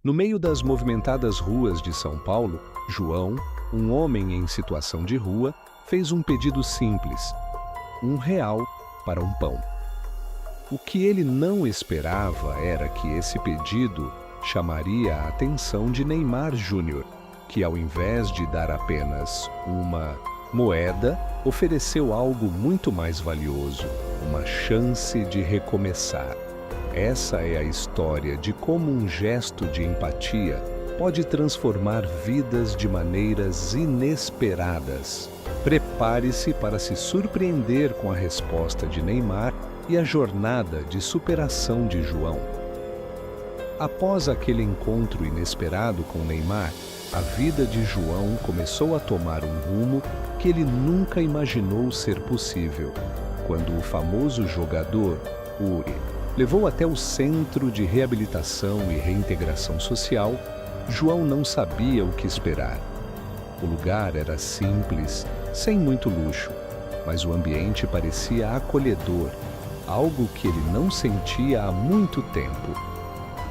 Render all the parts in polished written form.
No meio das movimentadas ruas de São Paulo, João, um homem em situação de rua, fez um pedido simples: R$ 1 para um pão. O que ele não esperava era que esse pedido chamaria a atenção de Neymar Júnior, que ao invés de dar apenas uma moeda, ofereceu algo muito mais valioso, uma chance de recomeçar. Essa é a história de como um gesto de empatia pode transformar vidas de maneiras inesperadas. Prepare-se para se surpreender com a resposta de Neymar e a jornada de superação de João. Após aquele encontro inesperado com Neymar, a vida de João começou a tomar um rumo que ele nunca imaginou ser possível. Quando o famoso jogador, Uri, levou até o Centro de Reabilitação e Reintegração Social, João não sabia o que esperar. O lugar era simples, sem muito luxo, mas o ambiente parecia acolhedor, algo que ele não sentia há muito tempo.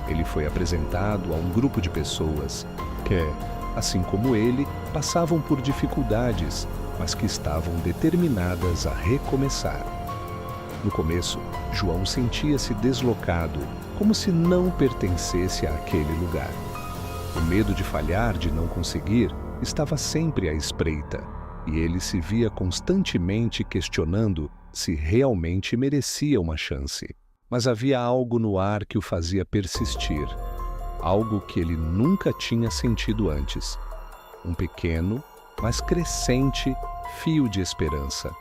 Ele foi apresentado a um grupo de pessoas que, assim como ele, passavam por dificuldades, mas que estavam determinadas a recomeçar. No começo, João sentia-se deslocado, como se não pertencesse àquele lugar. O medo de falhar, de não conseguir, estava sempre à espreita, e ele se via constantemente questionando se realmente merecia uma chance. Mas havia algo no ar que o fazia persistir, algo que ele nunca tinha sentido antes. Um pequeno, mas crescente fio de esperança.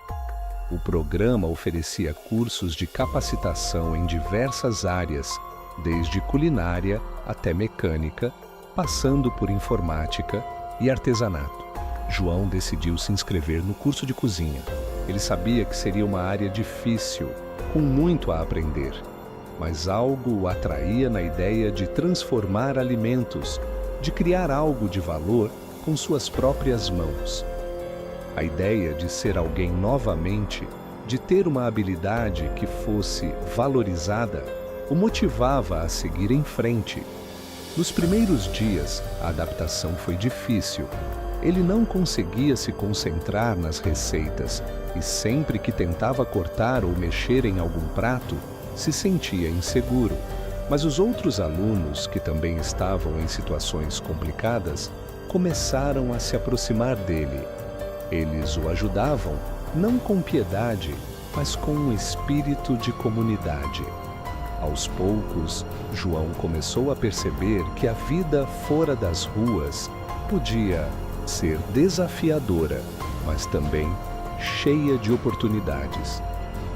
O programa oferecia cursos de capacitação em diversas áreas, desde culinária até mecânica, passando por informática e artesanato. João decidiu se inscrever no curso de cozinha. Ele sabia que seria uma área difícil, com muito a aprender, mas algo o atraía na ideia de transformar alimentos, de criar algo de valor com suas próprias mãos. A ideia de ser alguém novamente, de ter uma habilidade que fosse valorizada, o motivava a seguir em frente. Nos primeiros dias, a adaptação foi difícil. Ele não conseguia se concentrar nas receitas e sempre que tentava cortar ou mexer em algum prato, se sentia inseguro. Mas os outros alunos, que também estavam em situações complicadas, começaram a se aproximar dele. Eles o ajudavam, não com piedade, mas com um espírito de comunidade. Aos poucos, João começou a perceber que a vida fora das ruas podia ser desafiadora, mas também cheia de oportunidades.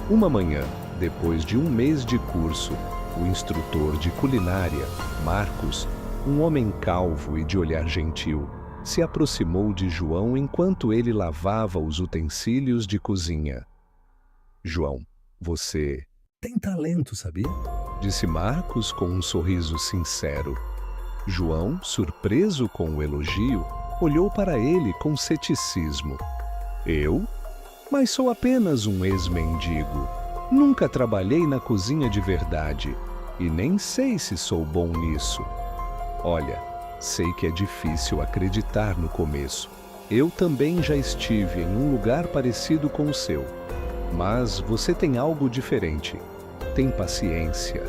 Uma manhã, depois de um mês de curso, o instrutor de culinária, Marcos, um homem calvo e de olhar gentil, se aproximou de João enquanto ele lavava os utensílios de cozinha. João, você tem talento, sabia? Disse Marcos com um sorriso sincero. João, surpreso com o elogio, olhou para ele com ceticismo. Eu? Mas sou apenas um ex-mendigo. Nunca trabalhei na cozinha de verdade e nem sei se sou bom nisso. Olha, sei que é difícil acreditar no começo. Eu também já estive em um lugar parecido com o seu. Mas você tem algo diferente. Tem paciência.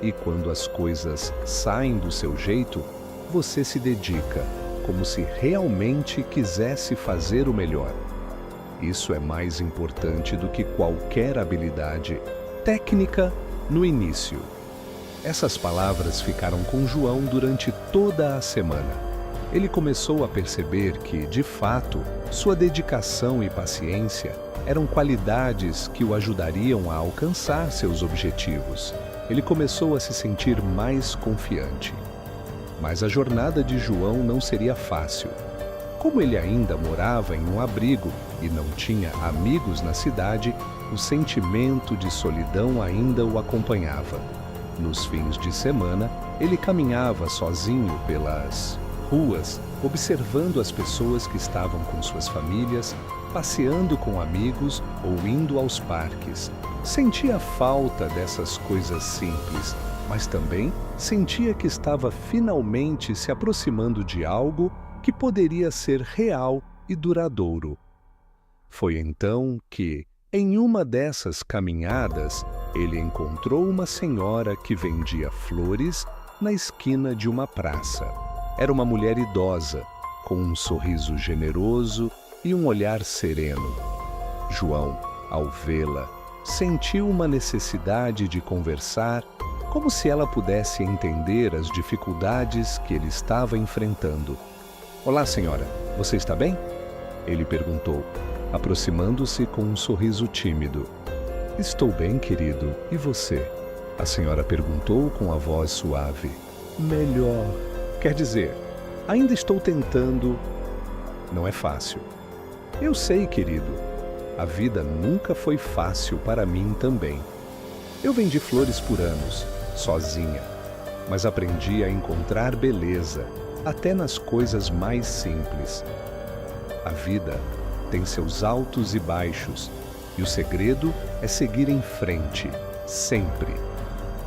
E quando as coisas saem do seu jeito, você se dedica, como se realmente quisesse fazer o melhor. Isso é mais importante do que qualquer habilidade técnica no início. Essas palavras ficaram com João durante toda a semana. Ele começou a perceber que, de fato, sua dedicação e paciência eram qualidades que o ajudariam a alcançar seus objetivos. Ele começou a se sentir mais confiante. Mas a jornada de João não seria fácil. Como ele ainda morava em um abrigo e não tinha amigos na cidade, o sentimento de solidão ainda o acompanhava. Nos fins de semana, ele caminhava sozinho pelas ruas, observando as pessoas que estavam com suas famílias, passeando com amigos ou indo aos parques. Sentia falta dessas coisas simples, mas também sentia que estava finalmente se aproximando de algo que poderia ser real e duradouro. Foi então que, em uma dessas caminhadas, ele encontrou uma senhora que vendia flores na esquina de uma praça. Era uma mulher idosa, com um sorriso generoso e um olhar sereno. João, ao vê-la, sentiu uma necessidade de conversar, como se ela pudesse entender as dificuldades que ele estava enfrentando. "Olá, senhora, você está bem?" ele perguntou, aproximando-se com um sorriso tímido. "Estou bem, querido. E você?" a senhora perguntou com a voz suave. "Melhor. Quer dizer, ainda estou tentando. Não é fácil." "Eu sei, querido. A vida nunca foi fácil para mim também. Eu vendi flores por anos, sozinha, mas aprendi a encontrar beleza até nas coisas mais simples. A vida tem seus altos e baixos, e o segredo é seguir em frente, sempre."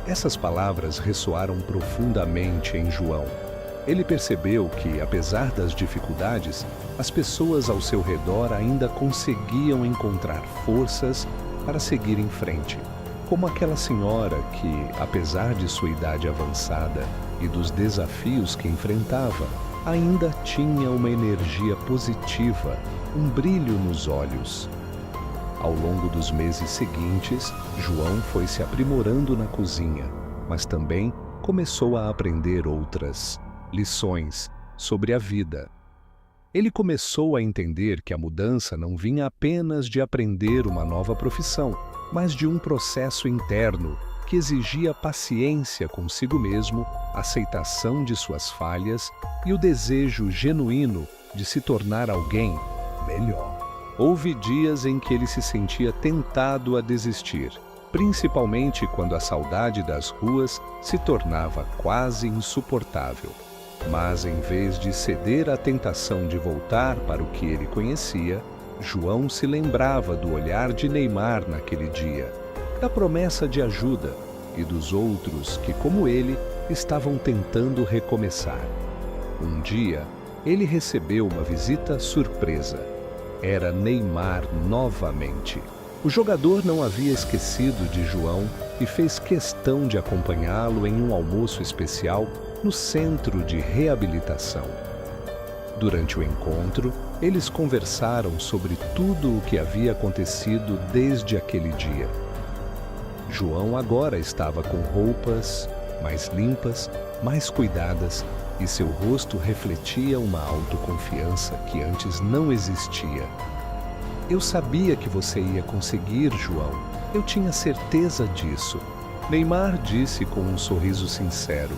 Essas palavras ressoaram profundamente em João. Ele percebeu que, apesar das dificuldades, as pessoas ao seu redor ainda conseguiam encontrar forças para seguir em frente. Como aquela senhora que, apesar de sua idade avançada e dos desafios que enfrentava, ainda tinha uma energia positiva, um brilho nos olhos. Ao longo dos meses seguintes, João foi se aprimorando na cozinha, mas também começou a aprender outras lições sobre a vida. Ele começou a entender que a mudança não vinha apenas de aprender uma nova profissão, mas de um processo interno que exigia paciência consigo mesmo, aceitação de suas falhas e o desejo genuíno de se tornar alguém melhor. Houve dias em que ele se sentia tentado a desistir, principalmente quando a saudade das ruas se tornava quase insuportável. Mas, em vez de ceder à tentação de voltar para o que ele conhecia, João se lembrava do olhar de Neymar naquele dia, da promessa de ajuda e dos outros que, como ele, estavam tentando recomeçar. Um dia, ele recebeu uma visita surpresa. Era Neymar novamente. O jogador não havia esquecido de João e fez questão de acompanhá-lo em um almoço especial no centro de reabilitação. Durante o encontro, eles conversaram sobre tudo o que havia acontecido desde aquele dia. João agora estava com roupas mais limpas, mais cuidadas, e seu rosto refletia uma autoconfiança que antes não existia. "Eu sabia que você ia conseguir, João. Eu tinha certeza disso", Neymar disse com um sorriso sincero.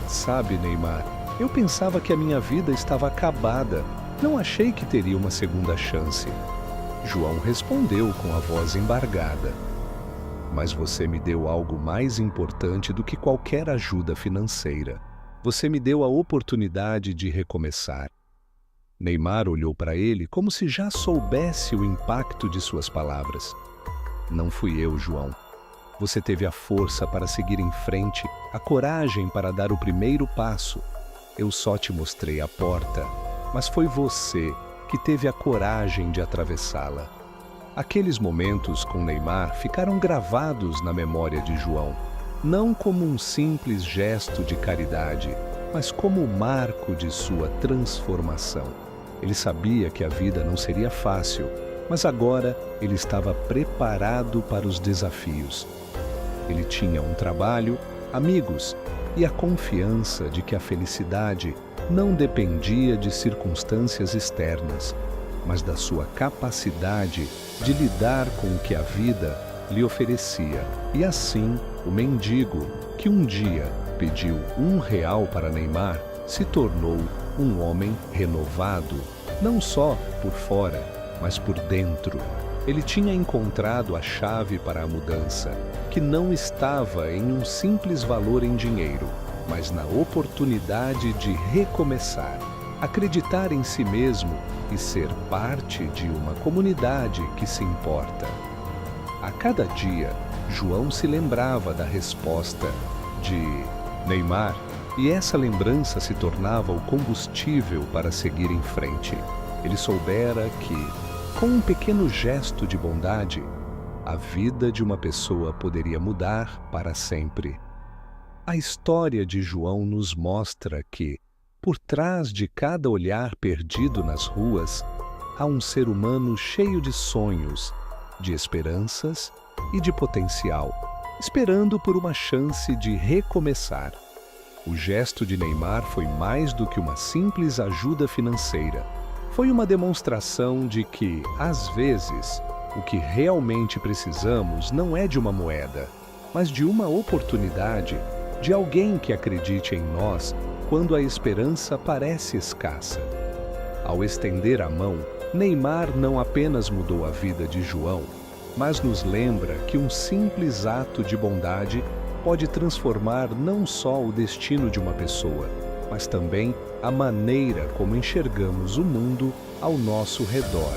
"Sabe, Neymar, eu pensava que a minha vida estava acabada. Não achei que teria uma segunda chance." João respondeu com a voz embargada. "Mas você me deu algo mais importante do que qualquer ajuda financeira. Você me deu a oportunidade de recomeçar." Neymar olhou para ele como se já soubesse o impacto de suas palavras. "Não fui eu, João. Você teve a força para seguir em frente, a coragem para dar o primeiro passo. Eu só te mostrei a porta, mas foi você que teve a coragem de atravessá-la." Aqueles momentos com Neymar ficaram gravados na memória de João, não como um simples gesto de caridade, mas como o marco de sua transformação. Ele sabia que a vida não seria fácil, mas agora ele estava preparado para os desafios. Ele tinha um trabalho, amigos e a confiança de que a felicidade não dependia de circunstâncias externas, mas da sua capacidade de lidar com o que a vida lhe oferecia. E assim, o mendigo, que um dia pediu R$1 para Neymar, se tornou um homem renovado, não só por fora, mas por dentro. Ele tinha encontrado a chave para a mudança, que não estava em um simples valor em dinheiro, mas na oportunidade de recomeçar, acreditar em si mesmo e ser parte de uma comunidade que se importa. A cada dia, João se lembrava da resposta de Neymar, e essa lembrança se tornava o combustível para seguir em frente. Ele soubera que, com um pequeno gesto de bondade, a vida de uma pessoa poderia mudar para sempre. A história de João nos mostra que, por trás de cada olhar perdido nas ruas, há um ser humano cheio de sonhos, de esperanças e de potencial, esperando por uma chance de recomeçar. O gesto de Neymar foi mais do que uma simples ajuda financeira. Foi uma demonstração de que, às vezes, o que realmente precisamos não é de uma moeda, mas de uma oportunidade, de alguém que acredite em nós quando a esperança parece escassa. Ao estender a mão, Neymar não apenas mudou a vida de João, mas nos lembra que um simples ato de bondade pode transformar não só o destino de uma pessoa, mas também a maneira como enxergamos o mundo ao nosso redor.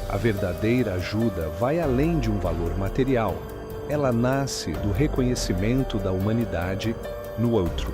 A verdadeira ajuda vai além de um valor material. Ela nasce do reconhecimento da humanidade no outro.